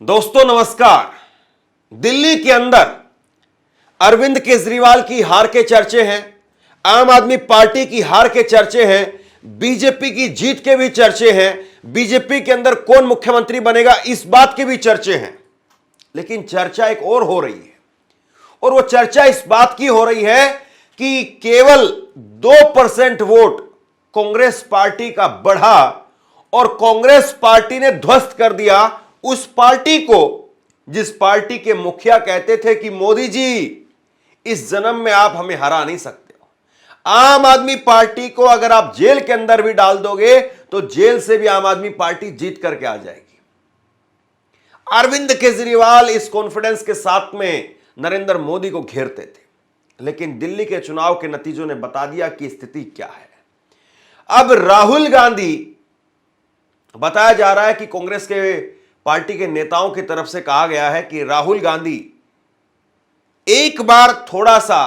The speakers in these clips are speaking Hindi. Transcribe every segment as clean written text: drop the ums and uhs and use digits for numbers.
दोस्तों नमस्कार। दिल्ली के अंदर अरविंद केजरीवाल की हार के चर्चे हैं, आम आदमी पार्टी की हार के चर्चे हैं, बीजेपी की जीत के भी चर्चे हैं, बीजेपी के अंदर कौन मुख्यमंत्री बनेगा इस बात के भी चर्चे हैं। लेकिन चर्चा एक और हो रही है और वो चर्चा इस बात की हो रही है कि केवल 2% वोट कांग्रेस पार्टी का बढ़ा और कांग्रेस पार्टी ने ध्वस्त कर दिया उस पार्टी को जिस पार्टी के मुखिया कहते थे कि मोदी जी इस जन्म में आप हमें हरा नहीं सकते हो। आम आदमी पार्टी को अगर आप जेल के अंदर भी डाल दोगे तो जेल से भी आम आदमी पार्टी जीत करके आ जाएगी। अरविंद केजरीवाल इस कॉन्फिडेंस के साथ में नरेंद्र मोदी को घेरते थे, लेकिन दिल्ली के चुनाव के नतीजों ने बता दिया कि स्थिति क्या है। अब राहुल गांधी, बताया जा रहा है कि कांग्रेस के पार्टी के नेताओं की तरफ से कहा गया है कि राहुल गांधी एक बार थोड़ा सा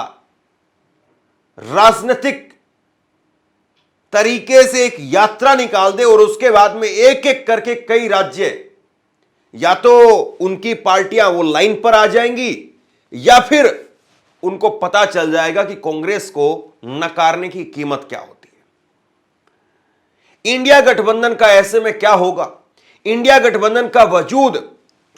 राजनीतिक तरीके से एक यात्रा निकाल दे और उसके बाद में एक एक करके कई राज्य या तो उनकी पार्टियां वो लाइन पर आ जाएंगी या फिर उनको पता चल जाएगा कि कांग्रेस को नकारने की कीमत क्या होती है। इंडिया गठबंधन का ऐसे में क्या होगा? इंडिया गठबंधन का वजूद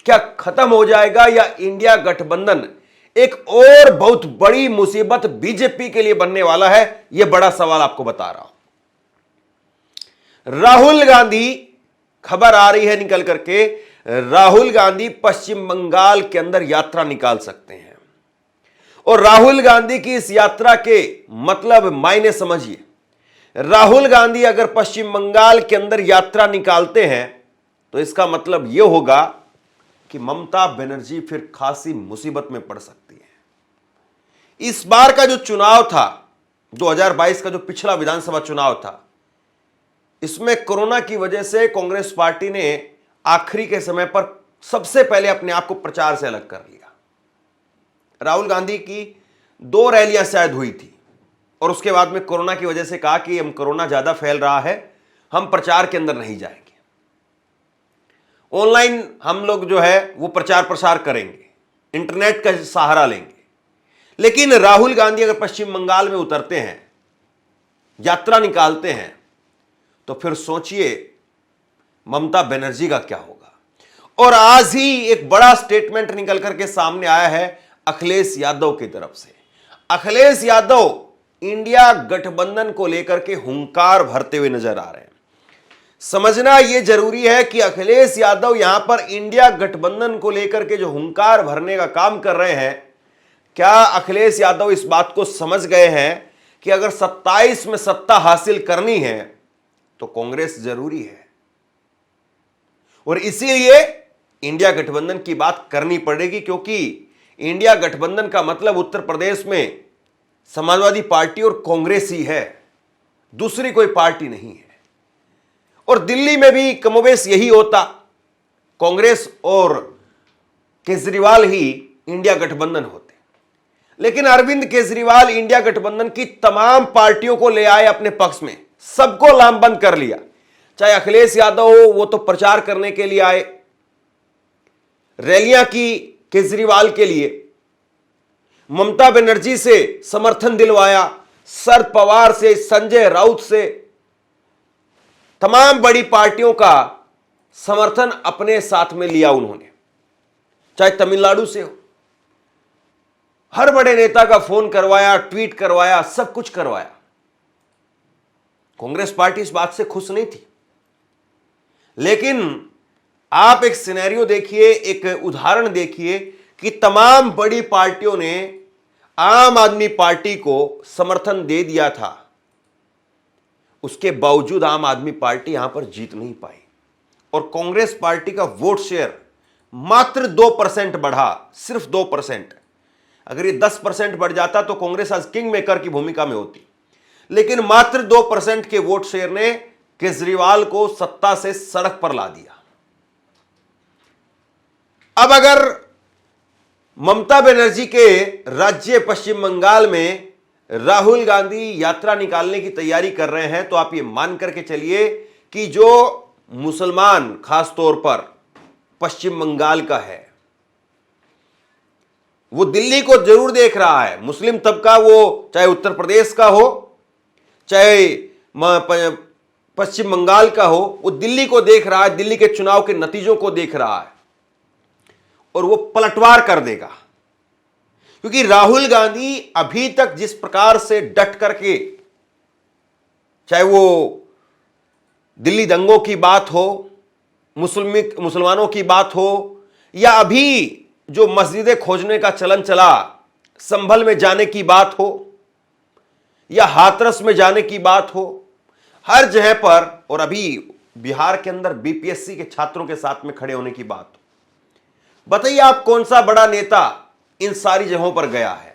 क्या खत्म हो जाएगा या इंडिया गठबंधन एक और बहुत बड़ी मुसीबत बीजेपी के लिए बनने वाला है? यह बड़ा सवाल आपको बता रहा हूं। राहुल गांधी, खबर आ रही है निकल करके, राहुल गांधी पश्चिम बंगाल के अंदर यात्रा निकाल सकते हैं और राहुल गांधी की इस यात्रा के मतलब मायने समझिए। राहुल गांधी अगर पश्चिम बंगाल के अंदर यात्रा निकालते हैं तो इसका मतलब यह होगा कि ममता बनर्जी फिर खासी मुसीबत में पड़ सकती है। इस बार का जो चुनाव था, 2022 का जो पिछला विधानसभा चुनाव था, इसमें कोरोना की वजह से कांग्रेस पार्टी ने आखिरी के समय पर सबसे पहले अपने आप को प्रचार से अलग कर लिया। राहुल गांधी की 2 रैलियां शायद हुई थी और उसके बाद में कोरोना की वजह से कहा कि हम कोरोना ज्यादा फैल रहा है, हम प्रचार के अंदर नहीं जाएंगे, ऑनलाइन हम लोग जो है वो प्रचार प्रसार करेंगे, इंटरनेट का सहारा लेंगे। लेकिन राहुल गांधी अगर पश्चिम बंगाल में उतरते हैं, यात्रा निकालते हैं, तो फिर सोचिए ममता बनर्जी का क्या होगा। और आज ही एक बड़ा स्टेटमेंट निकल करके सामने आया है अखिलेश यादव की तरफ से। अखिलेश यादव इंडिया गठबंधन को लेकर के हुंकार भरते हुए नजर आ रहे हैं। समझना यह जरूरी है कि अखिलेश यादव यहां पर इंडिया गठबंधन को लेकर के जो हुंकार भरने का काम कर रहे हैं, क्या अखिलेश यादव इस बात को समझ गए हैं कि अगर 27 में सत्ता हासिल करनी है तो कांग्रेस जरूरी है और इसीलिए इंडिया गठबंधन की बात करनी पड़ेगी, क्योंकि इंडिया गठबंधन का मतलब उत्तर प्रदेश में समाजवादी पार्टी और कांग्रेस ही है, दूसरी कोई पार्टी नहीं है। और दिल्ली में भी कमोबेश यही होता, कांग्रेस और केजरीवाल ही इंडिया गठबंधन होते। लेकिन अरविंद केजरीवाल इंडिया गठबंधन की तमाम पार्टियों को ले आए अपने पक्ष में, सबको लामबंद कर लिया। चाहे अखिलेश यादव हो, वो तो प्रचार करने के लिए आए, रैलियां की केजरीवाल के लिए, ममता बनर्जी से समर्थन दिलवाया, शरद पवार से, संजय राउत से, तमाम बड़ी पार्टियों का समर्थन अपने साथ में लिया उन्होंने। चाहे तमिलनाडु से हो, हर बड़े नेता का फोन करवाया, ट्वीट करवाया, सब कुछ करवाया। कांग्रेस पार्टी इस बात से खुश नहीं थी। लेकिन आप एक सिनेरियो देखिए, एक उदाहरण देखिए कि तमाम बड़ी पार्टियों ने आम आदमी पार्टी को समर्थन दे दिया था, उसके बावजूद आम आदमी पार्टी यहां पर जीत नहीं पाई और कांग्रेस पार्टी का वोट शेयर मात्र 2% बढ़ा, सिर्फ 2%। अगर ये 10% बढ़ जाता तो कांग्रेस आज किंग मेकर की भूमिका में होती, लेकिन मात्र 2% के वोट शेयर ने केजरीवाल को सत्ता से सड़क पर ला दिया। अब अगर ममता बनर्जी के राज्य पश्चिम बंगाल में राहुल गांधी यात्रा निकालने की तैयारी कर रहे हैं, तो आप ये मान करके चलिए कि जो मुसलमान खास तौर पर पश्चिम बंगाल का है। वो दिल्ली को जरूर देख रहा है। मुस्लिम तबका, वो चाहे उत्तर प्रदेश का हो, चाहे पश्चिम बंगाल का हो, वो दिल्ली को देख रहा है, दिल्ली के चुनाव के नतीजों को देख रहा है और वो पलटवार कर देगा। क्योंकि राहुल गांधी अभी तक जिस प्रकार से डट करके, चाहे वो दिल्ली दंगों की बात हो, मुसलमानों की बात हो, या अभी जो मस्जिदें खोजने का चलन चला, संभल में जाने की बात हो या हाथरस में जाने की बात हो, हर जगह पर, और अभी बिहार के अंदर बीपीएससी के छात्रों के साथ में खड़े होने की बात हो, बताइए आप कौन सा बड़ा नेता इन सारी जगहों पर गया है?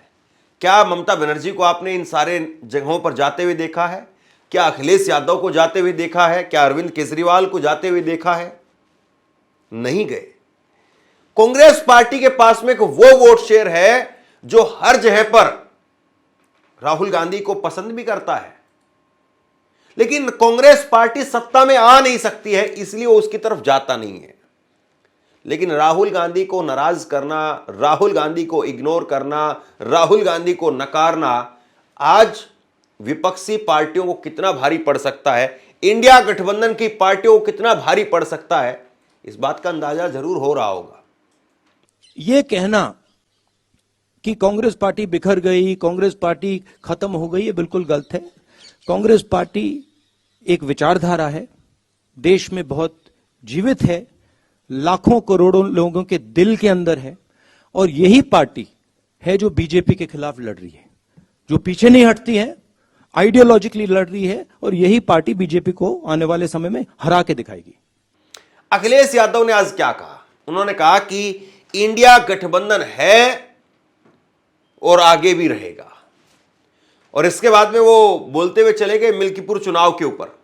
क्या ममता बनर्जी को आपने इन सारे जगहों पर जाते हुए देखा है? क्या अखिलेश यादव को जाते हुए देखा है? क्या अरविंद केजरीवाल को जाते हुए देखा है? नहीं गए। कांग्रेस पार्टी के पास में वो वोट शेयर है जो हर जगह पर राहुल गांधी को पसंद भी करता है, लेकिन कांग्रेस पार्टी सत्ता में आ नहीं सकती है, इसलिए वो उसकी तरफ जाता नहीं है। लेकिन राहुल गांधी को नाराज करना, राहुल गांधी को इग्नोर करना, राहुल गांधी को नकारना आज विपक्षी पार्टियों को कितना भारी पड़ सकता है, इंडिया गठबंधन की पार्टियों को कितना भारी पड़ सकता है, इस बात का अंदाजा जरूर हो रहा होगा। ये कहना कि कांग्रेस पार्टी बिखर गई, कांग्रेस पार्टी खत्म हो गई, ये बिल्कुल गलत है। कांग्रेस पार्टी एक विचारधारा है, देश में बहुत जीवित है, लाखों करोड़ों लोगों के दिल के अंदर है, और यही पार्टी है जो बीजेपी के खिलाफ लड़ रही है, जो पीछे नहीं हटती है, आइडियोलॉजिकली लड़ रही है, और यही पार्टी बीजेपी को आने वाले समय में हरा के दिखाएगी। अखिलेश यादव ने आज क्या कहा? उन्होंने कहा कि इंडिया गठबंधन है और आगे भी रहेगा, और इसके बाद में वो बोलते हुए चले गए मिल्कीपुर चुनाव के ऊपर।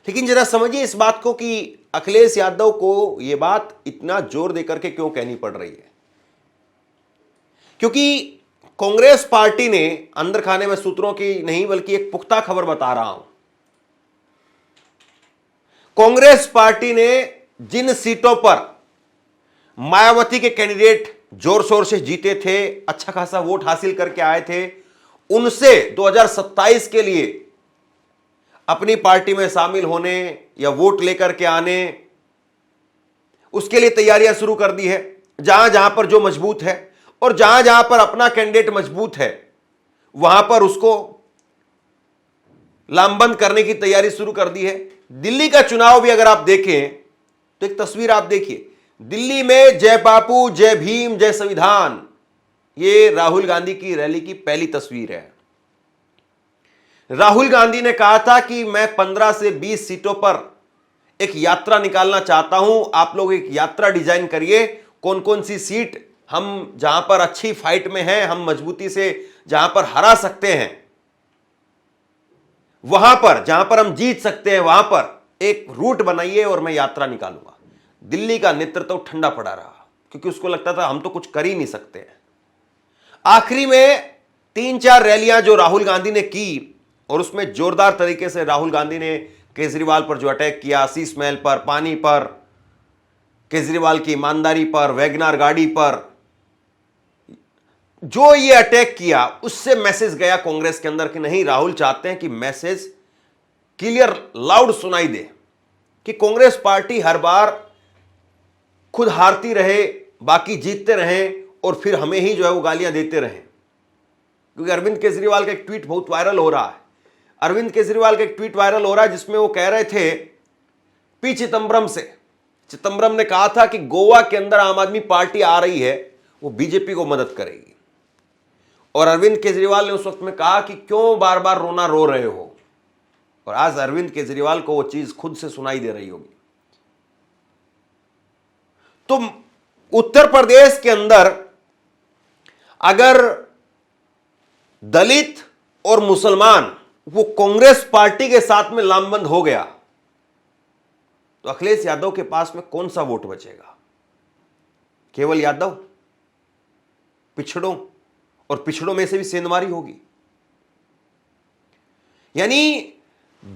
लेकिन जरा समझिए इस बात को कि अखिलेश यादव को यह बात इतना जोर देकर के क्यों कहनी पड़ रही है। क्योंकि कांग्रेस पार्टी ने, अंदर खाने में सूत्रों की नहीं बल्कि एक पुख्ता खबर बता रहा हूं, कांग्रेस पार्टी ने जिन सीटों पर मायावती के कैंडिडेट जोर शोर से जीते थे, अच्छा खासा वोट हासिल करके आए थे, उनसे 2027 के लिए अपनी पार्टी में शामिल होने या वोट लेकर के आने, उसके लिए तैयारियां शुरू कर दी है। जहां जहां पर जो मजबूत है और जहां जहां पर अपना कैंडिडेट मजबूत है, वहां पर उसको लामबंद करने की तैयारी शुरू कर दी है। दिल्ली का चुनाव भी अगर आप देखें तो एक तस्वीर आप देखिए, दिल्ली में जय बापू, जय भीम, जय संविधान, ये राहुल गांधी की रैली की पहली तस्वीर है। राहुल गांधी ने कहा था कि मैं 15 से 20 सीटों पर एक यात्रा निकालना चाहता हूं, आप लोग एक यात्रा डिजाइन करिए, कौन कौन सी सीट हम जहां पर अच्छी फाइट में हैं, हम मजबूती से जहां पर हरा सकते हैं, वहां पर जहां पर हम जीत सकते हैं, वहां पर एक रूट बनाइए और मैं यात्रा निकालूंगा। दिल्ली का नेतृत्व ठंडा पड़ा रहा, क्योंकि उसको लगता था हम तो कुछ कर ही नहीं सकते हैं। आखिरी में 3-4 रैलियां जो राहुल गांधी ने की, और उसमें जोरदार तरीके से राहुल गांधी ने केजरीवाल पर जो अटैक किया, शीश महल पर, पानी पर, केजरीवाल की ईमानदारी पर, वैगनार गाड़ी पर जो ये अटैक किया, उससे मैसेज गया कांग्रेस के अंदर कि नहीं, राहुल चाहते हैं कि मैसेज क्लियर लाउड सुनाई दे कि कांग्रेस पार्टी हर बार खुद हारती रहे, बाकी जीतते रहें, और फिर हमें ही जो है वो गालियां देते रहें। क्योंकि अरविंद केजरीवाल का एक ट्वीट बहुत वायरल हो रहा है। अरविंद केजरीवाल का एक ट्वीट वायरल हो रहा है जिसमें वो कह रहे थे पी चिदम्बरम से, चिदम्बरम ने कहा था कि गोवा के अंदर आम आदमी पार्टी आ रही है, वो बीजेपी को मदद करेगी, और अरविंद केजरीवाल ने उस वक्त में कहा कि क्यों बार बार रोना रो रहे हो, और आज अरविंद केजरीवाल को वो चीज खुद से सुनाई दे रही होगी। तो उत्तर प्रदेश के अंदर अगर दलित और मुसलमान वो कांग्रेस पार्टी के साथ में लामबंद हो गया, तो अखिलेश यादव के पास में कौन सा वोट बचेगा? केवल यादव, पिछड़ों, और पिछड़ों में से भी सेंधमारी होगी। यानी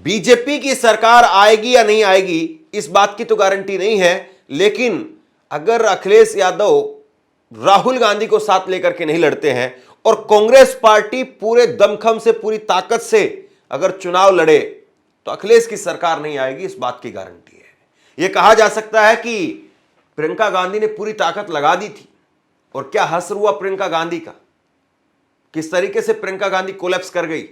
बीजेपी की सरकार आएगी या नहीं आएगी, इस बात की तो गारंटी नहीं है, लेकिन अगर अखिलेश यादव राहुल गांधी को साथ लेकर के नहीं लड़ते हैं और कांग्रेस पार्टी पूरे दमखम से, पूरी ताकत से अगर चुनाव लड़े तो अखिलेश की सरकार नहीं आएगी, इस बात की गारंटी है। यह कहा जा सकता है कि प्रियंका गांधी ने पूरी ताकत लगा दी थी और क्या हश्र हुआ प्रियंका गांधी का, किस तरीके से प्रियंका गांधी कोलैप्स कर गई।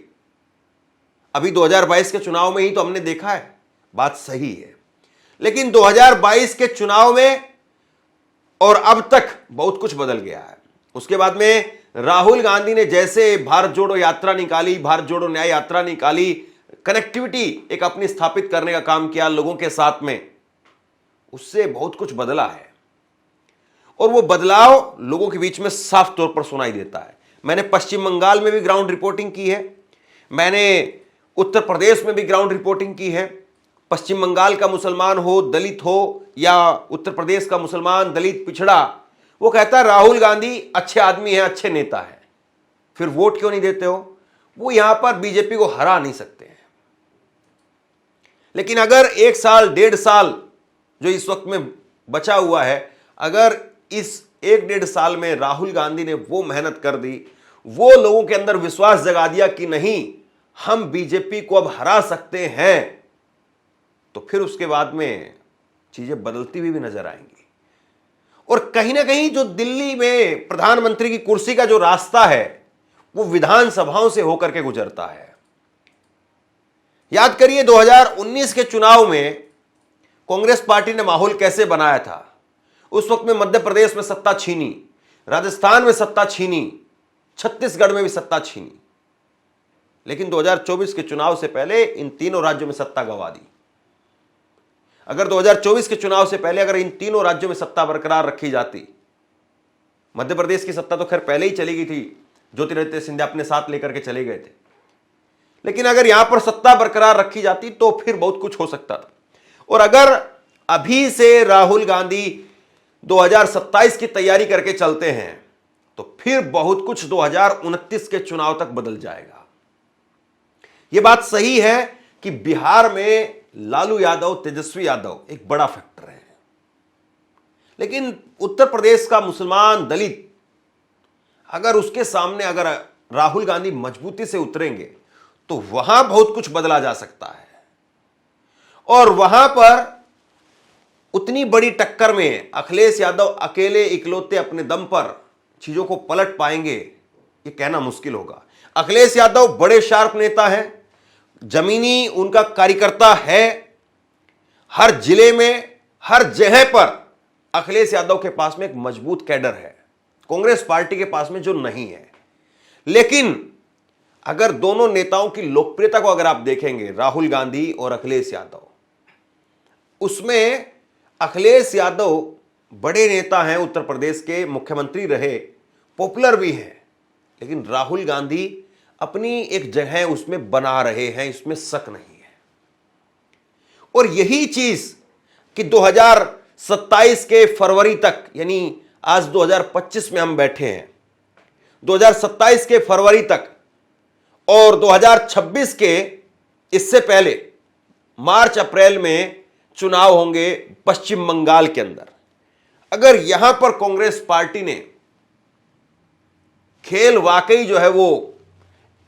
अभी 2022 के चुनाव में ही तो हमने देखा है, बात सही है। लेकिन 2022 के चुनाव में और अब तक बहुत कुछ बदल गया है। उसके बाद में राहुल गांधी ने जैसे भारत जोड़ो यात्रा निकाली, भारत जोड़ो न्याय यात्रा निकाली, कनेक्टिविटी एक अपनी स्थापित करने का काम किया लोगों के साथ में, उससे बहुत कुछ बदला है और वो बदलाव लोगों के बीच में साफ तौर पर सुनाई देता है। मैंने पश्चिम बंगाल में भी ग्राउंड रिपोर्टिंग की है, मैंने उत्तर प्रदेश में भी ग्राउंड रिपोर्टिंग की है। पश्चिम बंगाल का मुसलमान हो, दलित हो, या उत्तर प्रदेश का मुसलमान, दलित, पिछड़ा, वो कहता है राहुल गांधी अच्छे आदमी है, अच्छे नेता है, फिर वोट क्यों नहीं देते हो? वो यहां पर बीजेपी को हरा नहीं सकते हैं। लेकिन अगर 1 साल 1.5 साल जो इस वक्त में बचा हुआ है, अगर इस 1-1.5 साल में राहुल गांधी ने वो मेहनत कर दी, वो लोगों के अंदर विश्वास जगा दिया कि नहीं हम बीजेपी को अब हरा सकते हैं, तो फिर उसके बाद में चीजें बदलती हुई भी नजर आएंगी। और कहीं ना कहीं जो दिल्ली में प्रधानमंत्री की कुर्सी का जो रास्ता है वो विधानसभाओं से होकर के गुजरता है। याद करिए 2019 के चुनाव में कांग्रेस पार्टी ने माहौल कैसे बनाया था। उस वक्त में मध्य प्रदेश में सत्ता छीनी, राजस्थान में सत्ता छीनी, छत्तीसगढ़ में भी सत्ता छीनी, लेकिन 2024 के चुनाव से पहले इन तीनों राज्यों में सत्ता गंवा दी। अगर 2024 के चुनाव से पहले अगर इन तीनों राज्यों में सत्ता बरकरार रखी जाती, मध्य प्रदेश की सत्ता तो खैर पहले ही चली गई थी, ज्योतिरादित्य सिंधिया अपने साथ लेकर के चले गए थे, लेकिन अगर यहां पर सत्ता बरकरार रखी जाती तो फिर बहुत कुछ हो सकता था। और अगर अभी से राहुल गांधी 2027 की तैयारी करके चलते हैं तो फिर बहुत कुछ 2029 के चुनाव तक बदल जाएगा। यह बात सही है कि बिहार में लालू यादव, तेजस्वी यादव एक बड़ा फैक्टर है, लेकिन उत्तर प्रदेश का मुसलमान, दलित, अगर उसके सामने अगर राहुल गांधी मजबूती से उतरेंगे तो वहां बहुत कुछ बदला जा सकता है। और वहां पर उतनी बड़ी टक्कर में अखिलेश यादव अकेले इकलौते अपने दम पर चीजों को पलट पाएंगे ये कहना मुश्किल होगा। अखिलेश यादव बड़े शार्प नेता हैं, जमीनी उनका कार्यकर्ता है, हर जिले में, हर जगह पर अखिलेश यादव के पास में एक मजबूत कैडर है, कांग्रेस पार्टी के पास में जो नहीं है। लेकिन अगर दोनों नेताओं की लोकप्रियता को अगर आप देखेंगे, राहुल गांधी और अखिलेश यादव, उसमें अखिलेश यादव बड़े नेता हैं, उत्तर प्रदेश के मुख्यमंत्री रहे, पॉपुलर भी हैं, लेकिन राहुल गांधी अपनी एक जगह उसमें बना रहे हैं, इसमें शक नहीं है। और यही चीज कि 2027 के फरवरी तक, यानी आज 2025 में हम बैठे हैं, 2027 के फरवरी तक और 2026 के इससे पहले मार्च अप्रैल में चुनाव होंगे पश्चिम बंगाल के अंदर। अगर यहां पर कांग्रेस पार्टी ने खेल वाकई जो है वो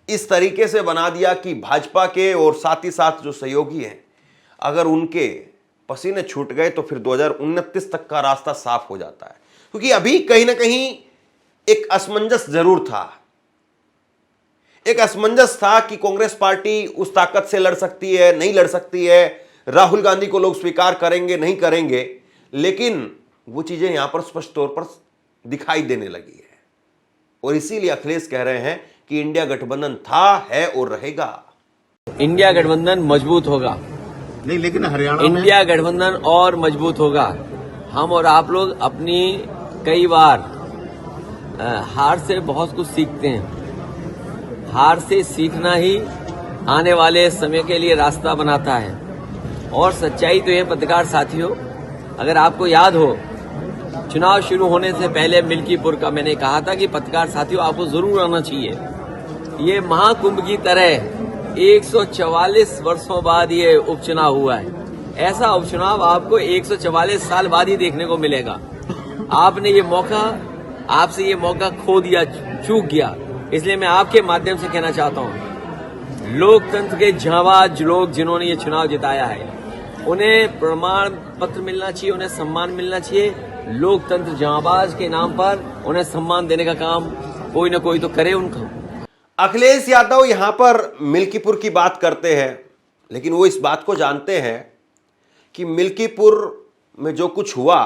इस तरीके से बना दिया कि भाजपा के और साथ ही साथ जो सहयोगी हैं, अगर उनके पसीने छूट गए तो फिर 2029 तक का रास्ता साफ हो जाता है। क्योंकि अभी कहीं ना कहीं एक असमंजस जरूर था, एक असमंजस था कि कांग्रेस पार्टी उस ताकत से लड़ सकती है, नहीं लड़ सकती है, राहुल गांधी को लोग स्वीकार करेंगे, नहीं करेंगे, लेकिन वो चीजें यहां पर स्पष्ट तौर पर दिखाई देने लगी है। और इसीलिए अखिलेश कह रहे हैं कि इंडिया गठबंधन था, है और रहेगा। इंडिया गठबंधन मजबूत होगा, नहीं, लेकिन हरियाणा में इंडिया गठबंधन और मजबूत होगा। हम और आप लोग अपनी कई बार हार से बहुत कुछ सीखते हैं। हार से सीखना ही आने वाले समय के लिए रास्ता बनाता है। और सच्चाई तो ये पत्रकार साथियों, अगर आपको याद हो, चुनाव शुरू होने से पहले मिल्कीपुर का मैंने कहा था कि पत्रकार साथियों आपको जरूर आना चाहिए। ये महाकुंभ की तरह 144 वर्षों बाद ये उपचुनाव हुआ है। ऐसा उपचुनाव आपको 144 साल बाद ही देखने को मिलेगा। आपने ये मौका, आपसे ये मौका खो दिया, चूक गया। इसलिए मैं आपके माध्यम से कहना चाहता हूं, लोकतंत्र के जांबाज लोग जिन्होंने ये चुनाव जिताया है, उन्हें प्रमाण पत्र मिलना चाहिए, उन्हें सम्मान मिलना चाहिए। लोकतंत्र जांबाज के नाम पर उन्हें सम्मान देने का काम कोई ना कोई तो करे उनका। अखिलेश यादव यहां पर मिल्कीपुर की बात करते हैं, लेकिन वो इस बात को जानते हैं कि मिल्कीपुर में जो कुछ हुआ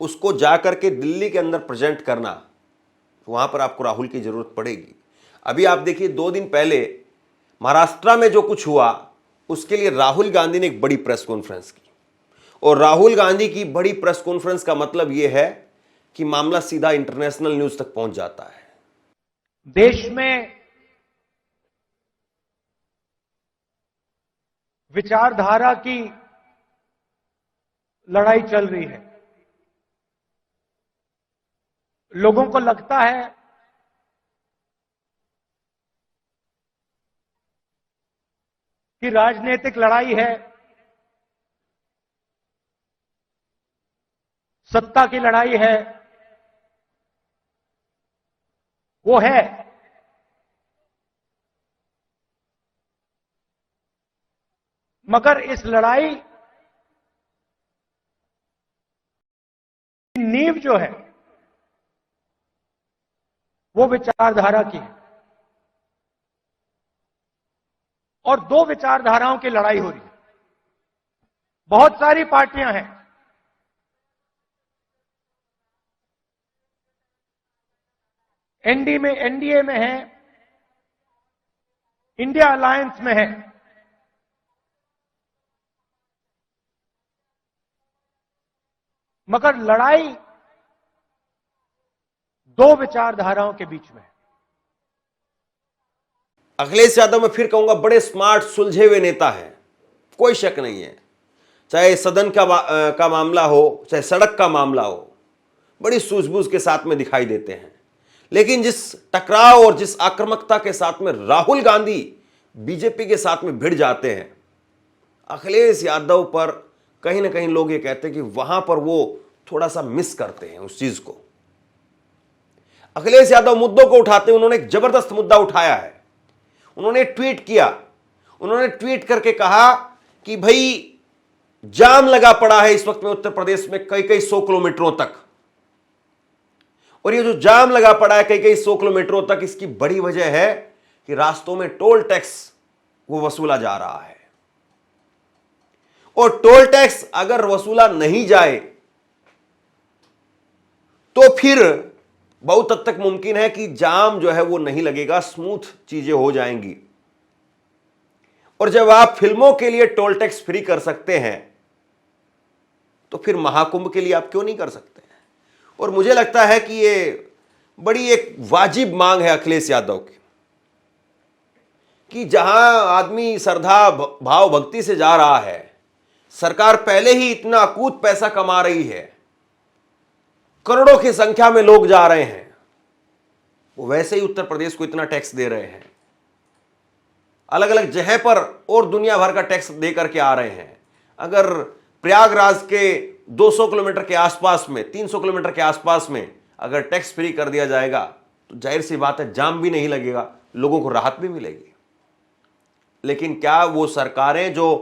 उसको जाकर के दिल्ली के अंदर प्रेजेंट करना, वहां पर आपको राहुल की जरूरत पड़ेगी। अभी आप देखिए 2 दिन पहले महाराष्ट्र में जो कुछ हुआ उसके लिए राहुल गांधी ने एक बड़ी प्रेस कॉन्फ्रेंस की, और राहुल गांधी की बड़ी प्रेस कॉन्फ्रेंस का मतलब यह है कि मामला सीधा इंटरनेशनल न्यूज तक पहुंच जाता है। देश में विचारधारा की लड़ाई चल रही है। लोगों को लगता है कि राजनीतिक लड़ाई है, सत्ता की लड़ाई है, वो है, मगर इस लड़ाई की नींव जो है वो विचारधारा की है, और 2 विचारधाराओं की लड़ाई हो रही है। बहुत सारी पार्टियां हैं, एनडीए में है, इंडिया अलायंस में है, मगर लड़ाई 2 विचारधाराओं के बीच में है। अखिलेश यादव मैं फिर कहूंगा बड़े स्मार्ट सुलझे हुए नेता हैं, कोई शक नहीं है। चाहे सदन का मामला हो, चाहे सड़क का मामला हो, बड़ी सूझबूझ के साथ में दिखाई देते हैं। लेकिन जिस टकराव और जिस आक्रामकता के साथ में राहुल गांधी बीजेपी के साथ में भिड़ जाते हैं, अखिलेश यादव पर कहीं ना कहीं लोग ये कहते हैं कि वहां पर वो थोड़ा सा मिस करते हैं उस चीज को। अखिलेश यादव मुद्दों को उठाते हैं, उन्होंने एक जबरदस्त मुद्दा उठाया है। उन्होंने ट्वीट किया, उन्होंने ट्वीट करके कहा कि भाई जाम लगा पड़ा है इस वक्त में उत्तर प्रदेश में कई कई 100 किलोमीटरों तक, और ये जो जाम लगा पड़ा है कई कई 100 किलोमीटरों तक, इसकी बड़ी वजह है कि रास्तों में टोल टैक्स वो वसूला जा रहा है, और टोल टैक्स अगर वसूला नहीं जाए तो फिर बहुत हद तक मुमकिन है कि जाम जो है वो नहीं लगेगा, स्मूथ चीजें हो जाएंगी। और जब आप फिल्मों के लिए टोल टैक्स फ्री कर सकते हैं तो फिर महाकुंभ के लिए आप क्यों नहीं कर सकते हैं? और मुझे लगता है कि ये बड़ी एक वाजिब मांग है अखिलेश यादव की, कि जहां आदमी श्रद्धा भाव भक्ति से जा रहा है, सरकार पहले ही इतना अकूत पैसा कमा रही है, करोड़ों की संख्या में लोग जा रहे हैं, वो वैसे ही उत्तर प्रदेश को इतना टैक्स दे रहे हैं, अलग अलग जगह पर और दुनिया भर का टैक्स दे करके आ रहे हैं। अगर प्रयागराज के 200 किलोमीटर के आसपास में, 300 किलोमीटर के आसपास में अगर टैक्स फ्री कर दिया जाएगा तो जाहिर सी बात है जाम भी नहीं लगेगा, लोगों को राहत भी मिलेगी। लेकिन क्या वो सरकारें जो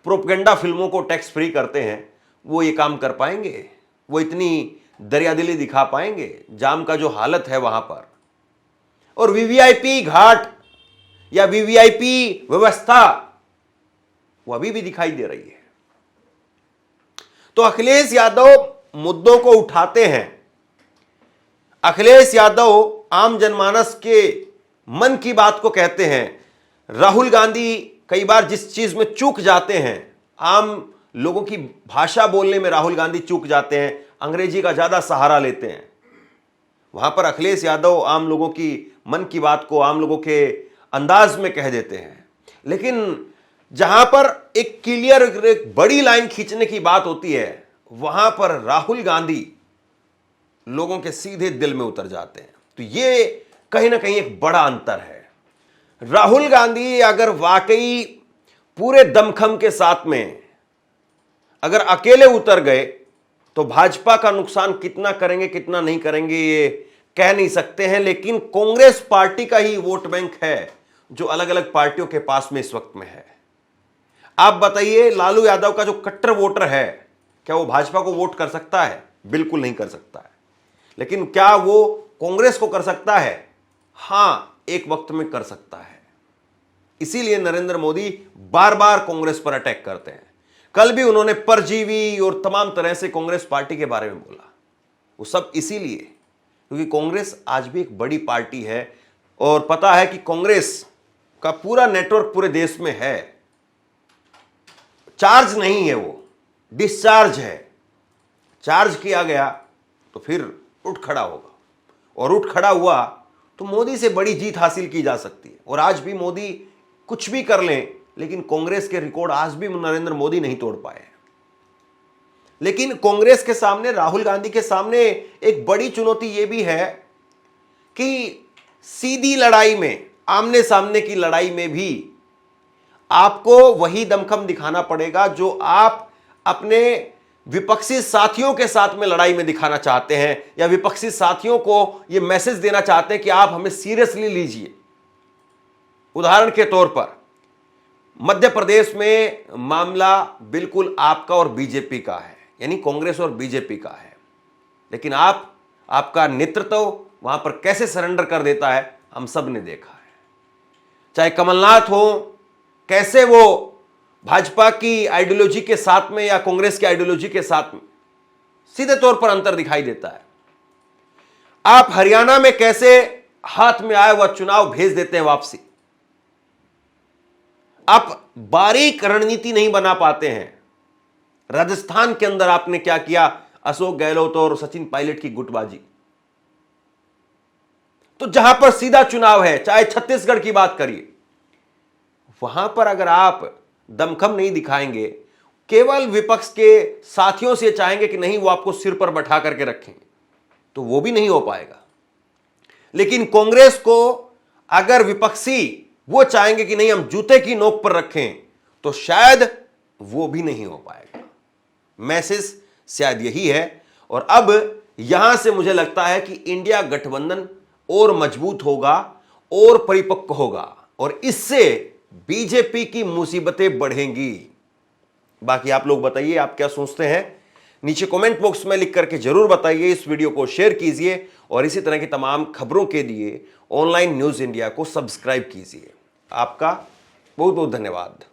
प्रोपेगेंडा फिल्मों को टैक्स फ्री करते हैं वो ये काम कर पाएंगे? वो इतनी दरियादिली दिखा पाएंगे? जाम का जो हालत है वहां पर, और वीवीआईपी घाट या वीवीआईपी व्यवस्था वो अभी भी दिखाई दे रही है। तो अखिलेश यादव मुद्दों को उठाते हैं, अखिलेश यादव आम जनमानस के मन की बात को कहते हैं। राहुल गांधी कई बार जिस चीज में चूक जाते हैं, आम लोगों की भाषा बोलने में राहुल गांधी चूक जाते हैं, अंग्रेजी का ज्यादा सहारा लेते हैं, वहां पर अखिलेश यादव आम लोगों की मन की बात को आम लोगों के अंदाज में कह देते हैं। लेकिन जहां पर एक क्लियर, एक बड़ी लाइन खींचने की बात होती है, वहां पर राहुल गांधी लोगों के सीधे दिल में उतर जाते हैं। तो ये कहीं ना कहीं एक बड़ा अंतर है। राहुल गांधी अगर वाकई पूरे दमखम के साथ में अगर अकेले उतर गए तो भाजपा का नुकसान कितना करेंगे कितना नहीं करेंगे ये कह नहीं सकते हैं, लेकिन कांग्रेस पार्टी का ही वोट बैंक है जो अलग अलग पार्टियों के पास में इस वक्त में है। आप बताइए, लालू यादव का जो कट्टर वोटर है, क्या वो भाजपा को वोट कर सकता है? बिल्कुल नहीं कर सकता है। लेकिन क्या वो कांग्रेस को कर सकता है? हां, एक वक्त में कर सकता है। इसीलिए नरेंद्र मोदी बार बार कांग्रेस पर अटैक करते हैं। कल भी उन्होंने परजीवी और तमाम तरह से कांग्रेस पार्टी के बारे में बोला। वो सब इसीलिए क्योंकि कांग्रेस आज भी एक बड़ी पार्टी है और पता है कि कांग्रेस का पूरा नेटवर्क पूरे देश में है। चार्ज नहीं है, वो डिस्चार्ज है। चार्ज किया गया तो फिर उठ खड़ा होगा, और उठ खड़ा हुआ तो मोदी से बड़ी जीत हासिल की जा सकती है। और आज भी मोदी कुछ भी कर लें, लेकिन कांग्रेस के रिकॉर्ड आज भी नरेंद्र मोदी नहीं तोड़ पाए। लेकिन कांग्रेस के सामने, राहुल गांधी के सामने एक बड़ी चुनौती यह भी है कि सीधी लड़ाई में, आमने सामने की लड़ाई में भी आपको वही दमखम दिखाना पड़ेगा जो आप अपने विपक्षी साथियों के साथ में लड़ाई में दिखाना चाहते हैं, या विपक्षी साथियों को यह मैसेज देना चाहते हैं कि आप हमें सीरियसली लीजिए। उदाहरण के तौर पर मध्य प्रदेश में मामला बिल्कुल आपका और बीजेपी का है, यानी कांग्रेस और बीजेपी का है। लेकिन आपका नेतृत्व वहां पर कैसे सरेंडर कर देता है, हम सब ने देखा है। चाहे कमलनाथ हो, कैसे वो भाजपा की आइडियोलॉजी के साथ में या कांग्रेस की आइडियोलॉजी के साथ में सीधे तौर पर अंतर दिखाई देता है। आप हरियाणा में कैसे हाथ में आया हुआ चुनाव भेज देते हैं वापसी। आप बारीक रणनीति नहीं बना पाते हैं। राजस्थान के अंदर आपने क्या किया, अशोक गहलोत और सचिन पायलट की गुटबाजी। तो जहां पर सीधा चुनाव है, चाहे छत्तीसगढ़ की बात करिए, वहां पर अगर आप दमखम नहीं दिखाएंगे, केवल विपक्ष के साथियों से चाहेंगे कि नहीं वो आपको सिर पर बैठा करके रखें, तो वो भी नहीं हो पाएगा। लेकिन कांग्रेस को अगर विपक्षी वो चाहेंगे कि नहीं हम जूते की नोक पर रखें, तो शायद वो भी नहीं हो पाएगा। मैसेज शायद यही है। और अब यहां से मुझे लगता है कि इंडिया गठबंधन और मजबूत होगा और परिपक्व होगा, और इससे बीजेपी की मुसीबतें बढ़ेंगी। बाकी आप लोग बताइए, आप क्या सोचते हैं? नीचे कमेंट बॉक्स में लिख करके जरूर बताइए। इस वीडियो को शेयर कीजिए और इसी तरह की तमाम खबरों के लिए ऑनलाइन न्यूज़ इंडिया को सब्सक्राइब कीजिए। आपका बहुत बहुत धन्यवाद।